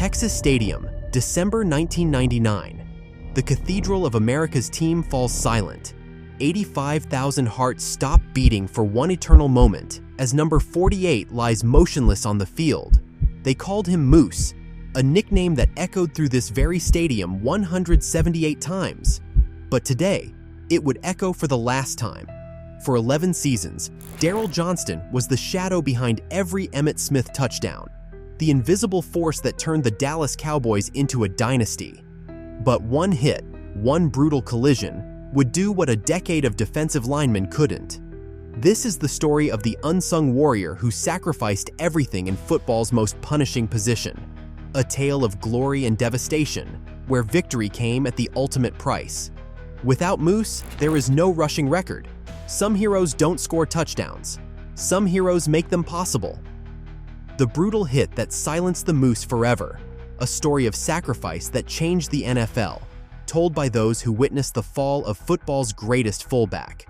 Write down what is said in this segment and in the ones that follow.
Texas Stadium, December 1999. The Cathedral of America's team falls silent. 85,000 hearts stop beating for one eternal moment as number 48 lies motionless on the field. They called him Moose, a nickname that echoed through this very stadium 178 times. But today, it would echo for the last time. For 11 seasons, Daryl Johnston was the shadow behind every Emmitt Smith touchdown, the invisible force that turned the Dallas Cowboys into a dynasty. But one hit, one brutal collision, would do what a decade of defensive linemen couldn't. This is the story of the unsung warrior who sacrificed everything in football's most punishing position. A tale of glory and devastation, where victory came at the ultimate price. Without Moose, there is no rushing record. Some heroes don't score touchdowns. Some heroes make them possible. The brutal hit that silenced the Moose forever. A story of sacrifice that changed the NFL, told by those who witnessed the fall of football's greatest fullback.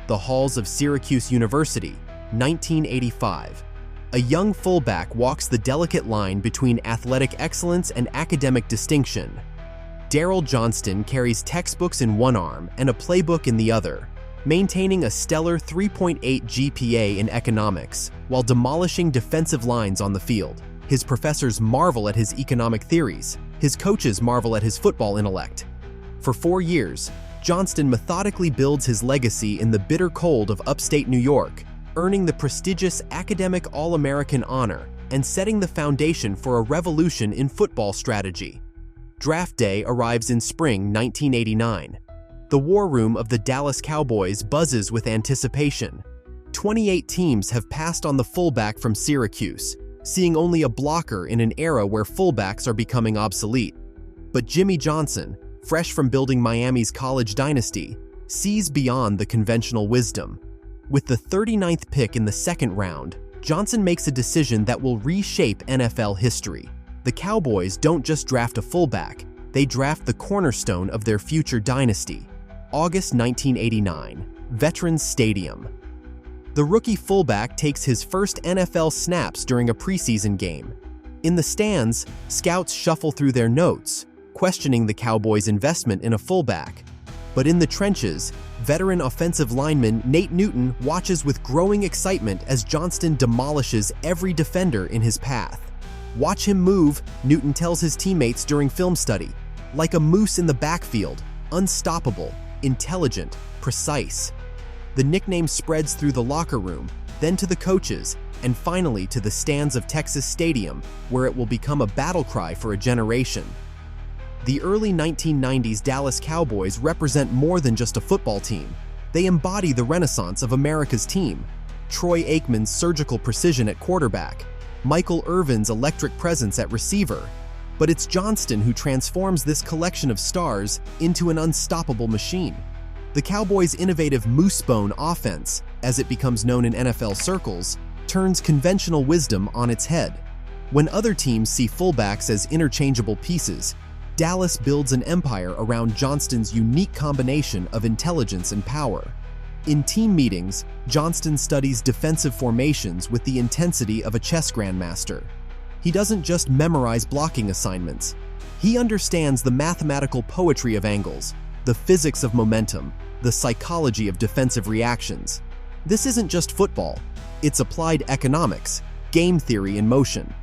The halls of Syracuse University, 1985. A young fullback walks the delicate line between athletic excellence and academic distinction. Daryl Johnston carries textbooks in one arm and a playbook in the other, maintaining a stellar 3.8 GPA in economics while demolishing defensive lines on the field. His professors marvel at his economic theories. His coaches marvel at his football intellect. For 4 years, Johnston methodically builds his legacy in the bitter cold of upstate New York, earning the prestigious academic All-American honor and setting the foundation for a revolution in football strategy. Draft day arrives in spring 1989. The war room of the Dallas Cowboys buzzes with anticipation. 28 teams have passed on the fullback from Syracuse, seeing only a blocker in an era where fullbacks are becoming obsolete. But Jimmy Johnson, fresh from building Miami's college dynasty, sees beyond the conventional wisdom. With the 39th pick in the second round, Johnson makes a decision that will reshape NFL history. The Cowboys don't just draft a fullback, they draft the cornerstone of their future dynasty. August 1989, Veterans Stadium. The rookie fullback takes his first NFL snaps during a preseason game. In the stands, scouts shuffle through their notes, questioning the Cowboys' investment in a fullback. But in the trenches, veteran offensive lineman Nate Newton watches with growing excitement as Johnston demolishes every defender in his path. "Watch him move," Newton tells his teammates during film study. "Like a moose in the backfield, unstoppable, intelligent, precise." The nickname spreads through the locker room, then to the coaches, and finally to the stands of Texas Stadium, where it will become a battle cry for a generation. The early 1990s Dallas Cowboys represent more than just a football team. They embody the renaissance of America's team. Troy Aikman's surgical precision at quarterback, Michael Irvin's electric presence at receiver. But it's Johnston who transforms this collection of stars into an unstoppable machine. The Cowboys' innovative moosebone offense, as it becomes known in NFL circles, turns conventional wisdom on its head. When other teams see fullbacks as interchangeable pieces, Dallas builds an empire around Johnston's unique combination of intelligence and power. In team meetings, Johnston studies defensive formations with the intensity of a chess grandmaster. He doesn't just memorize blocking assignments. He understands the mathematical poetry of angles, the physics of momentum, the psychology of defensive reactions. This isn't just football. It's applied economics, game theory in motion.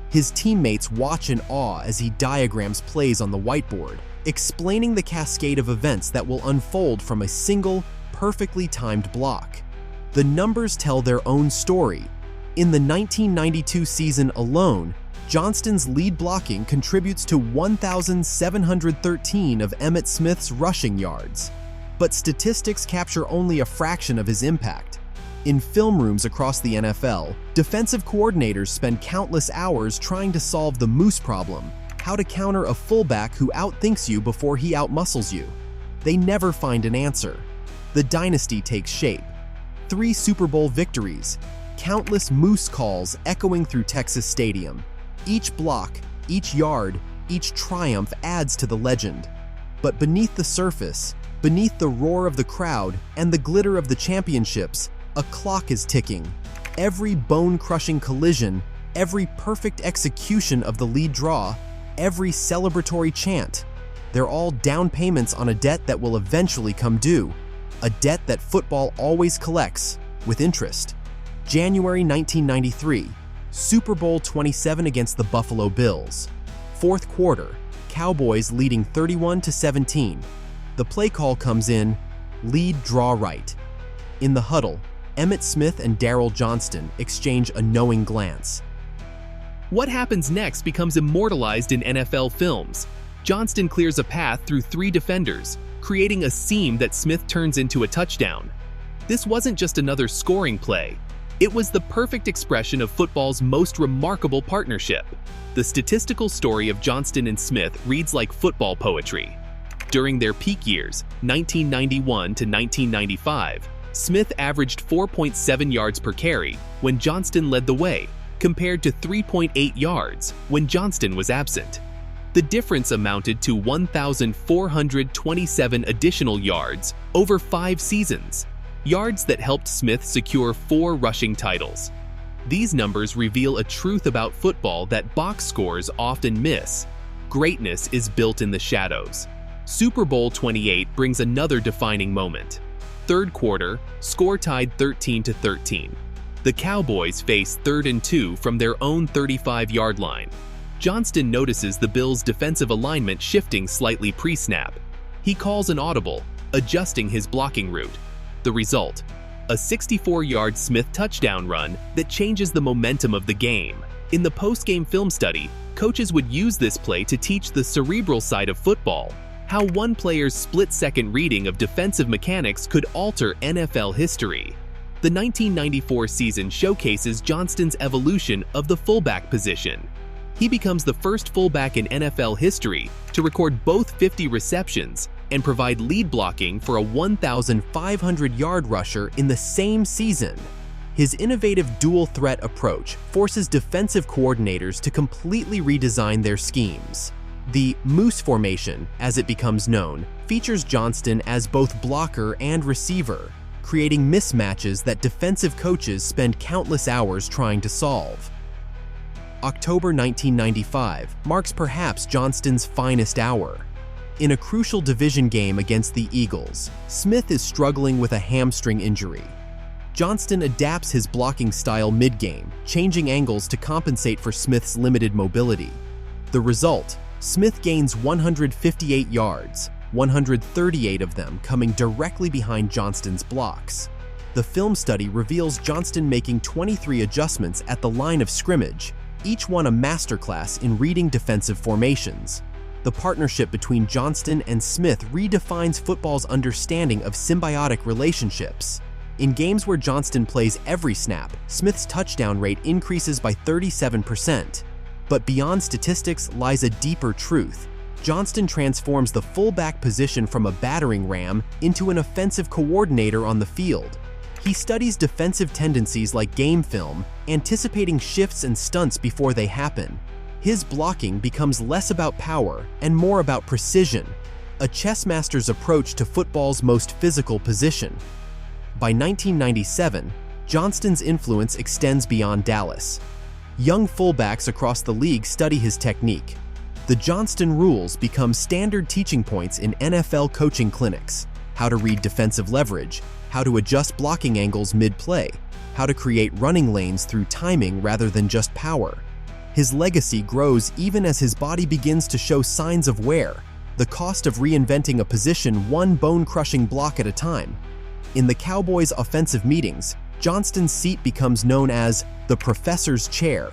His teammates watch in awe as he diagrams plays on the whiteboard, explaining the cascade of events that will unfold from a single, perfectly timed block. The numbers tell their own story. In the 1992 season alone, Johnston's lead blocking contributes to 1,713 of Emmitt Smith's rushing yards. But statistics capture only a fraction of his impact. In film rooms across the NFL, defensive coordinators spend countless hours trying to solve the moose problem, how to counter a fullback who outthinks you before he outmuscles you. They never find an answer. The dynasty takes shape. 3 Super Bowl victories, countless moose calls echoing through Texas Stadium. Each block, each yard, each triumph adds to the legend. But beneath the surface, beneath the roar of the crowd and the glitter of the championships, a clock is ticking. Every bone-crushing collision, every perfect execution of the lead draw, every celebratory chant. They're all down payments on a debt that will eventually come due, a debt that football always collects, with interest. January 1993, Super Bowl 27 against the Buffalo Bills. Fourth quarter, Cowboys leading 31-17. The play call comes in, lead draw right. In the huddle, Emmitt Smith and Daryl Johnston exchange a knowing glance. What happens next becomes immortalized in NFL films. Johnston clears a path through 3 defenders, creating a seam that Smith turns into a touchdown. This wasn't just another scoring play. It was the perfect expression of football's most remarkable partnership. The statistical story of Johnston and Smith reads like football poetry. During their peak years, 1991 to 1995, Smith averaged 4.7 yards per carry when Johnston led the way, compared to 3.8 yards when Johnston was absent. The difference amounted to 1,427 additional yards over 5 seasons, yards that helped Smith secure 4 rushing titles. These numbers reveal a truth about football that box scores often miss. Greatness is built in the shadows. Super Bowl 28 brings another defining moment. Third quarter, score tied 13-13. The Cowboys face 3rd and 2 from their own 35-yard line. Johnston notices the Bills' defensive alignment shifting slightly pre-snap. He calls an audible, adjusting his blocking route. The result: a 64-yard Smith touchdown run that changes the momentum of the game. In the post-game film study, coaches would use this play to teach the cerebral side of football, how one player's split-second reading of defensive mechanics could alter NFL history. The 1994 season showcases Johnston's evolution of the fullback position. He becomes the first fullback in NFL history to record both 50 receptions and provide lead blocking for a 1,500-yard rusher in the same season. His innovative dual-threat approach forces defensive coordinators to completely redesign their schemes. The Moose formation, as it becomes known, features Johnston as both blocker and receiver, creating mismatches that defensive coaches spend countless hours trying to solve. October 1995 marks perhaps Johnston's finest hour. In a crucial division game against the Eagles, Smith is struggling with a hamstring injury. Johnston adapts his blocking style mid-game, changing angles to compensate for Smith's limited mobility. The result: Smith gains 158 yards, 138 of them coming directly behind Johnston's blocks. The film study reveals Johnston making 23 adjustments at the line of scrimmage, each one a masterclass in reading defensive formations. The partnership between Johnston and Smith redefines football's understanding of symbiotic relationships. In games where Johnston plays every snap, Smith's touchdown rate increases by 37%. But beyond statistics lies a deeper truth. Johnston transforms the fullback position from a battering ram into an offensive coordinator on the field. He studies defensive tendencies like game film, anticipating shifts and stunts before they happen. His blocking becomes less about power and more about precision, a chess master's approach to football's most physical position. By 1997, Johnston's influence extends beyond Dallas. Young fullbacks across the league study his technique. The Johnston rules become standard teaching points in NFL coaching clinics: how to read defensive leverage, how to adjust blocking angles mid-play, how to create running lanes through timing rather than just power. His legacy grows even as his body begins to show signs of wear, the cost of reinventing a position one bone-crushing block at a time. In the Cowboys' offensive meetings, Johnston's seat becomes known as the professor's chair.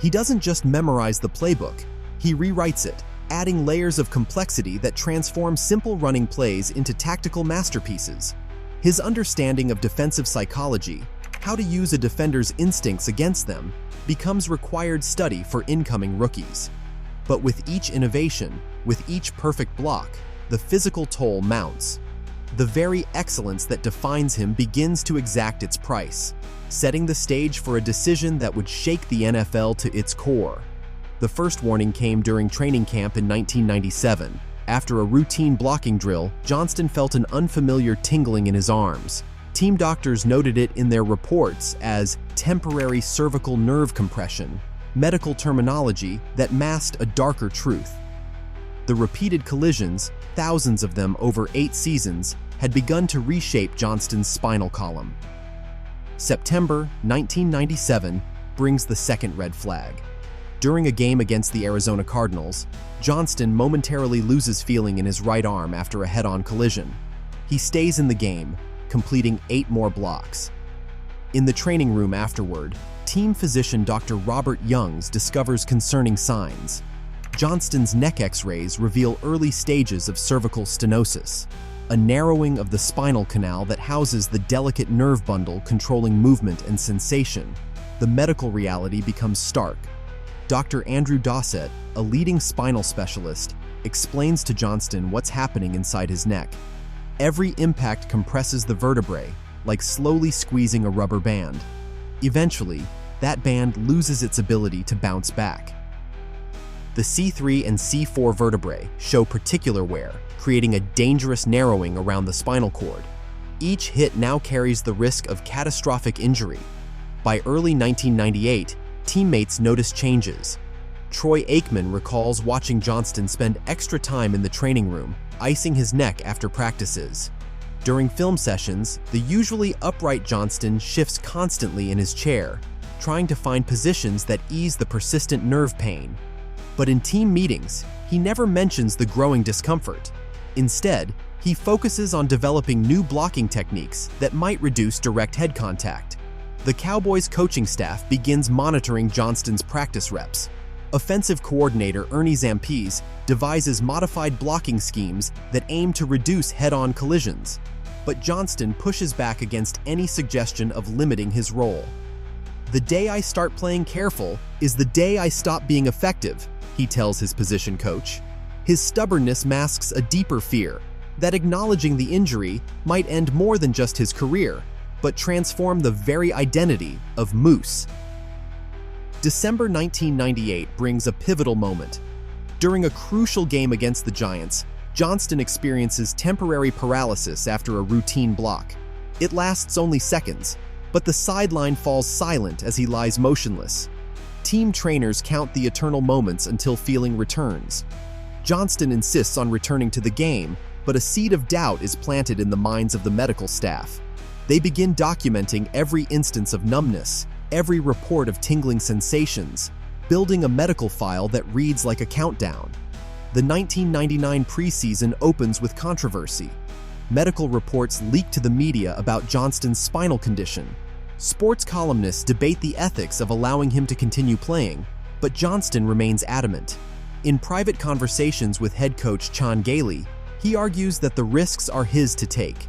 He doesn't just memorize the playbook, he rewrites it, adding layers of complexity that transform simple running plays into tactical masterpieces. His understanding of defensive psychology, how to use a defender's instincts against them, becomes required study for incoming rookies. But with each innovation, with each perfect block, the physical toll mounts. The very excellence that defines him begins to exact its price, setting the stage for a decision that would shake the NFL to its core. The first warning came during training camp in 1997. After a routine blocking drill, Johnston felt an unfamiliar tingling in his arms. Team doctors noted it in their reports as temporary cervical nerve compression, medical terminology that masked a darker truth. The repeated collisions, thousands of them over 8 seasons, had begun to reshape Johnston's spinal column. September 1997 brings the second red flag. During a game against the Arizona Cardinals, Johnston momentarily loses feeling in his right arm after a head-on collision. He stays in the game, completing 8 more blocks. In the training room afterward, team physician Dr. Robert Youngs discovers concerning signs. Johnston's neck X-rays reveal early stages of cervical stenosis, a narrowing of the spinal canal that houses the delicate nerve bundle controlling movement and sensation. The medical reality becomes stark. Dr. Andrew Dossett, a leading spinal specialist, explains to Johnston what's happening inside his neck. Every impact compresses the vertebrae, like slowly squeezing a rubber band. Eventually, that band loses its ability to bounce back. The C3 and C4 vertebrae show particular wear, creating a dangerous narrowing around the spinal cord. Each hit now carries the risk of catastrophic injury. By early 1998, teammates noticed changes. Troy Aikman recalls watching Johnston spend extra time in the training room, icing his neck after practices. During film sessions, the usually upright Johnston shifts constantly in his chair, trying to find positions that ease the persistent nerve pain. But in team meetings, he never mentions the growing discomfort. Instead, he focuses on developing new blocking techniques that might reduce direct head contact. The Cowboys coaching staff begins monitoring Johnston's practice reps. Offensive coordinator Ernie Zampese devises modified blocking schemes that aim to reduce head-on collisions. But Johnston pushes back against any suggestion of limiting his role. "The day I start playing careful is the day I stop being effective," he tells his position coach. His stubbornness masks a deeper fear, that acknowledging the injury might end more than just his career, but transform the very identity of Moose. December 1998 brings a pivotal moment. During a crucial game against the Giants, Johnston experiences temporary paralysis after a routine block. It lasts only seconds, but the sideline falls silent as he lies motionless. Team trainers count the eternal moments until feeling returns. Johnston insists on returning to the game, but a seed of doubt is planted in the minds of the medical staff. They begin documenting every instance of numbness, every report of tingling sensations, building a medical file that reads like a countdown. The 1999 preseason opens with controversy. Medical reports leak to the media about Johnston's spinal condition. Sports columnists debate the ethics of allowing him to continue playing, but Johnston remains adamant. In private conversations with head coach Chan Gailey, he argues that the risks are his to take.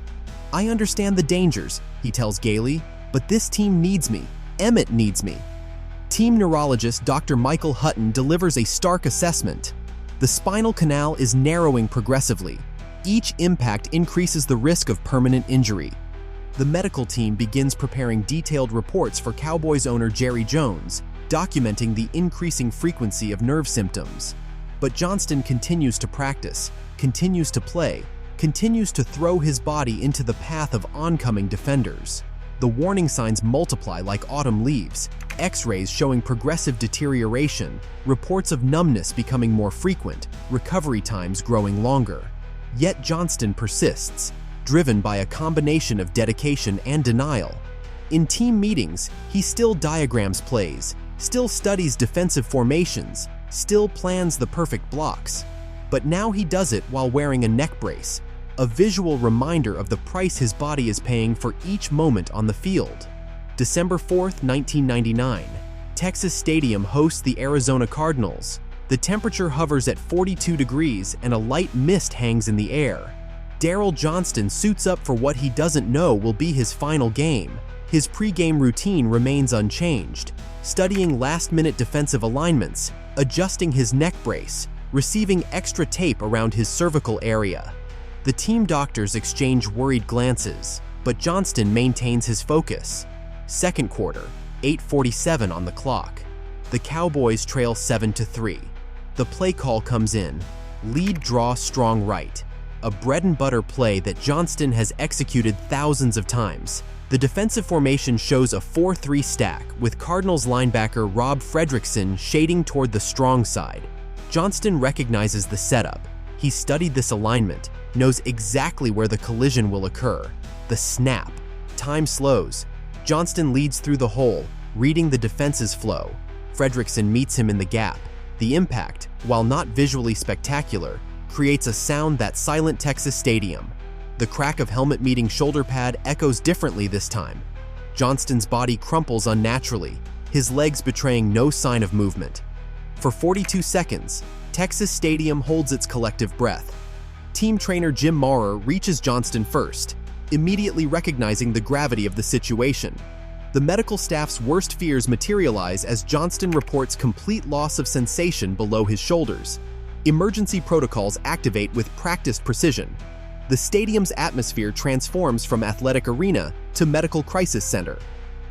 "I understand the dangers," he tells Gailey, "but this team needs me. Emmett needs me." Team neurologist Dr. Michael Hutton delivers a stark assessment. The spinal canal is narrowing progressively. Each impact increases the risk of permanent injury. The medical team begins preparing detailed reports for Cowboys owner Jerry Jones, documenting the increasing frequency of nerve symptoms. But Johnston continues to practice, continues to play, continues to throw his body into the path of oncoming defenders. The warning signs multiply like autumn leaves, X-rays showing progressive deterioration, reports of numbness becoming more frequent, recovery times growing longer. Yet Johnston persists, driven by a combination of dedication and denial. In team meetings, he still diagrams plays, still studies defensive formations, still plans the perfect blocks. But now he does it while wearing a neck brace, a visual reminder of the price his body is paying for each moment on the field. December 4th, 1999, Texas Stadium hosts the Arizona Cardinals. The temperature hovers at 42 degrees and a light mist hangs in the air. Daryl Johnston suits up for what he doesn't know will be his final game. His pre-game routine remains unchanged, studying last-minute defensive alignments, adjusting his neck brace, receiving extra tape around his cervical area. The team doctors exchange worried glances, but Johnston maintains his focus. Second quarter, 8:47 on the clock. The Cowboys trail 7-3. The play call comes in. Lead draw strong right. a bread-and-butter play that Johnston has executed thousands of times. The defensive formation shows a 4-3 stack, with Cardinals linebacker Rob Fredrickson shading toward the strong side. Johnston recognizes the setup. He studied this alignment, knows exactly where the collision will occur. The snap. Time slows. Johnston leads through the hole, reading the defense's flow. Fredrickson meets him in the gap. The impact, while not visually spectacular, creates a sound that's silent Texas Stadium. The crack of helmet meeting shoulder pad echoes differently this time. Johnston's body crumples unnaturally, his legs betraying no sign of movement. For 42 seconds, Texas Stadium holds its collective breath. Team trainer Jim Maurer reaches Johnston first, immediately recognizing the gravity of the situation. The medical staff's worst fears materialize as Johnston reports complete loss of sensation below his shoulders. Emergency protocols activate with practiced precision. The stadium's atmosphere transforms from athletic arena to medical crisis center.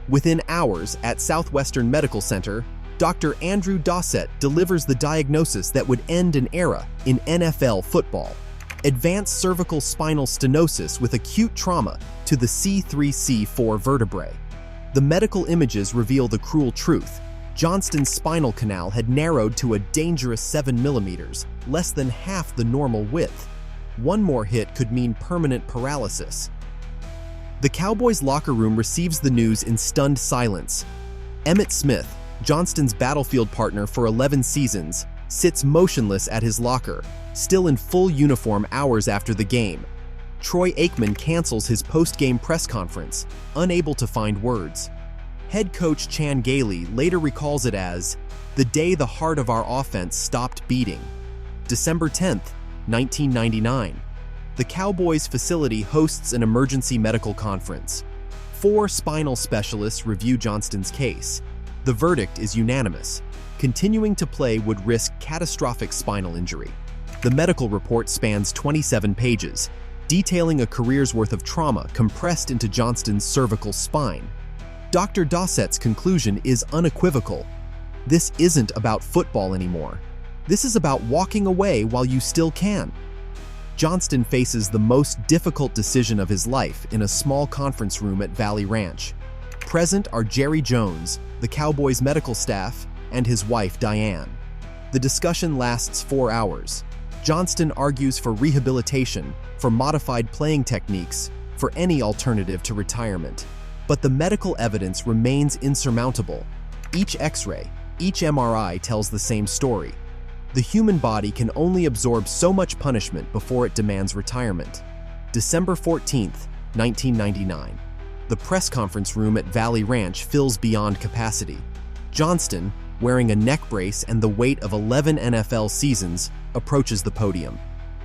Within hours, at Southwestern Medical Center, Dr. Andrew Dossett delivers the diagnosis that would end an era in NFL football: advanced cervical spinal stenosis with acute trauma to the C3-C4 vertebrae. The medical images reveal the cruel truth. Johnston's spinal canal had narrowed to a dangerous 7 millimeters, less than half the normal width. One more hit could mean permanent paralysis. The Cowboys' locker room receives the news in stunned silence. Emmitt Smith, Johnston's battlefield partner for 11 seasons, sits motionless at his locker, still in full uniform hours after the game. Troy Aikman cancels his post-game press conference, unable to find words. Head coach Chan Gailey later recalls it as the day the heart of our offense stopped beating. December 10th, 1999. The Cowboys facility hosts an emergency medical conference. 4 spinal specialists review Johnston's case. The verdict is unanimous. Continuing to play would risk catastrophic spinal injury. The medical report spans 27 pages, detailing a career's worth of trauma compressed into Johnston's cervical spine. Dr. Dossett's conclusion is unequivocal. This isn't about football anymore. This is about walking away while you still can. Johnston faces the most difficult decision of his life in a small conference room at Valley Ranch. Present are Jerry Jones, the Cowboys' medical staff, and his wife Diane. The discussion lasts 4 hours. Johnston argues for rehabilitation, for modified playing techniques, for any alternative to retirement. But the medical evidence remains insurmountable. Each X-ray, each MRI tells the same story. The human body can only absorb so much punishment before it demands retirement. December 14th, 1999. The press conference room at Valley Ranch fills beyond capacity. Johnston, wearing a neck brace and the weight of 11 NFL seasons, approaches the podium.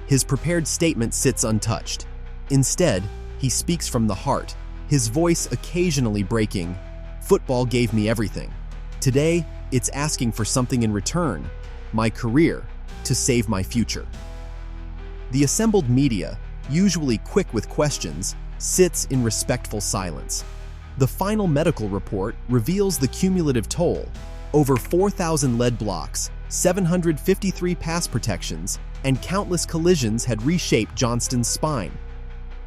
His prepared statement sits untouched. Instead, he speaks from the heart, his voice occasionally breaking. Football gave me everything. Today, it's asking for something in return: my career, to save my future. The assembled media, usually quick with questions, sits in respectful silence. The final medical report reveals the cumulative toll: over 4,000 lead blocks, 753 pass protections, and countless collisions had reshaped Johnston's spine.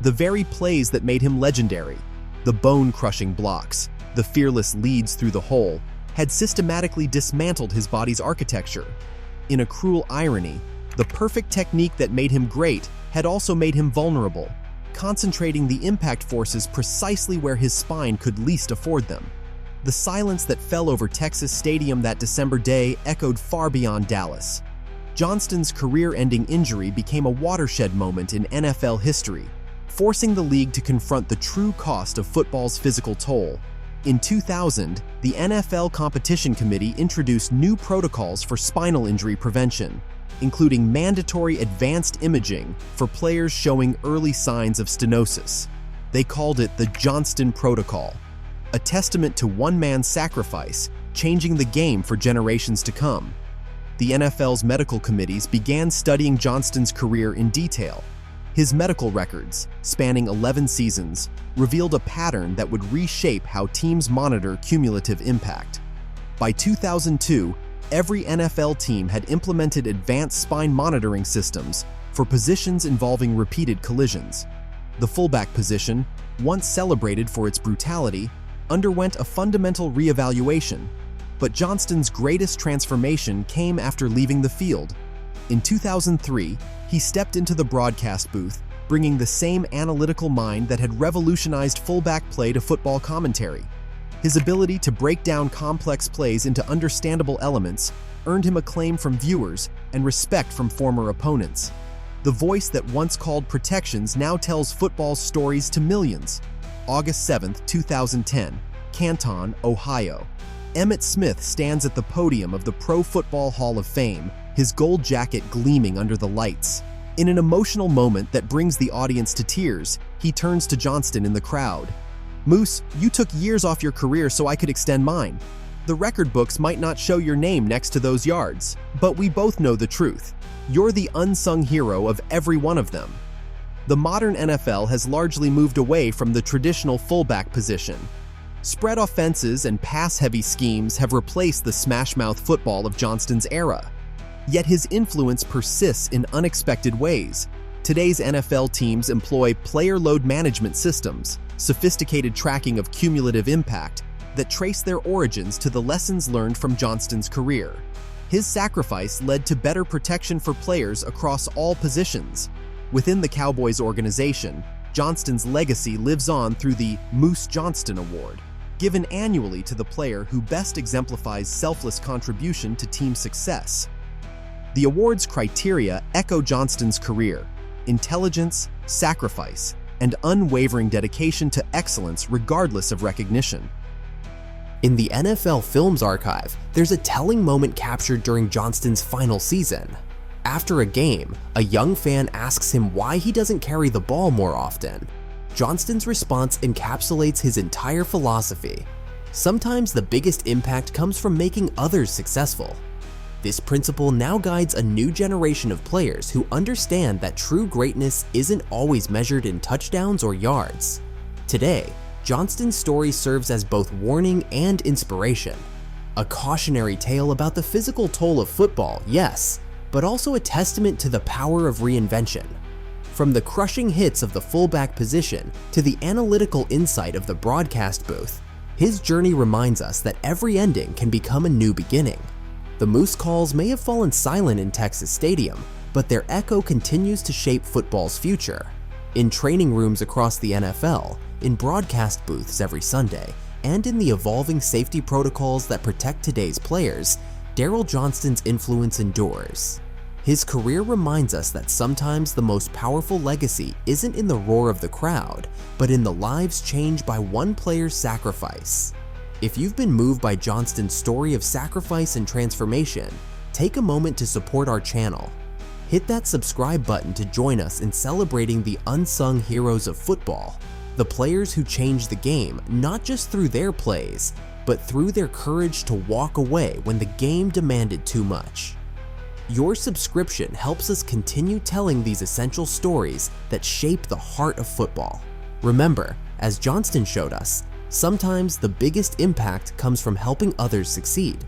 The very plays that made him legendary, the bone-crushing blocks, the fearless leads through the hole, had systematically dismantled his body's architecture. In a cruel irony, the perfect technique that made him great had also made him vulnerable, concentrating the impact forces precisely where his spine could least afford them. The silence that fell over Texas Stadium that December day echoed far beyond Dallas. Johnston's career-ending injury became a watershed moment in NFL history, forcing the league to confront the true cost of football's physical toll. In 2000, the NFL Competition Committee introduced new protocols for spinal injury prevention, including mandatory advanced imaging for players showing early signs of stenosis. They called it the Johnston Protocol, a testament to one man's sacrifice, changing the game for generations to come. The NFL's medical committees began studying Johnston's career in detail. His medical records, spanning 11 seasons, revealed a pattern that would reshape how teams monitor cumulative impact. By 2002, every NFL team had implemented advanced spine monitoring systems, for positions involving repeated collisions. The fullback position, once celebrated for its brutality, underwent a fundamental reevaluation, but Johnston's greatest transformation came after leaving the field. In 2003, he stepped into the broadcast booth, bringing the same analytical mind that had revolutionized fullback play to football commentary. His ability to break down complex plays into understandable elements earned him acclaim from viewers and respect from former opponents. The voice that once called protections now tells football's stories to millions. August 7, 2010, Canton, Ohio. Emmitt Smith stands at the podium of the Pro Football Hall of Fame, his gold jacket gleaming under the lights. In an emotional moment that brings the audience to tears, he turns to Johnston in the crowd. "Moose, you took years off your career so I could extend mine. The record books might not show your name next to those yards, but we both know the truth. You're the unsung hero of every one of them." The modern NFL has largely moved away from the traditional fullback position. Spread offenses and pass-heavy schemes have replaced the smash-mouth football of Johnston's era. Yet his influence persists in unexpected ways. Today's NFL teams employ player load management systems, sophisticated tracking of cumulative impact, that trace their origins to the lessons learned from Johnston's career. His sacrifice led to better protection for players across all positions. Within the Cowboys organization, Johnston's legacy lives on through the Moose Johnston Award, given annually to the player who best exemplifies selfless contribution to team success. The award's criteria echo Johnston's career: intelligence, sacrifice, and unwavering dedication to excellence regardless of recognition. In the NFL Films Archive, there's a telling moment captured during Johnston's final season. After a game, a young fan asks him why he doesn't carry the ball more often. Johnston's response encapsulates his entire philosophy. Sometimes the biggest impact comes from making others successful. This principle now guides a new generation of players who understand that true greatness isn't always measured in touchdowns or yards. Today, Johnston's story serves as both warning and inspiration. A cautionary tale about the physical toll of football, yes, but also a testament to the power of reinvention. From the crushing hits of the fullback position to the analytical insight of the broadcast booth, his journey reminds us that every ending can become a new beginning. The Moose calls may have fallen silent in Texas Stadium, but their echo continues to shape football's future. In training rooms across the NFL, in broadcast booths every Sunday, and in the evolving safety protocols that protect today's players, Daryl Johnston's influence endures. His career reminds us that sometimes the most powerful legacy isn't in the roar of the crowd, but in the lives changed by one player's sacrifice. If you've been moved by Johnston's story of sacrifice and transformation, take a moment to support our channel. Hit that subscribe button to join us in celebrating the unsung heroes of football, the players who changed the game not just through their plays, but through their courage to walk away when the game demanded too much. Your subscription helps us continue telling these essential stories that shape the heart of football. Remember, as Johnston showed us, sometimes the biggest impact comes from helping others succeed.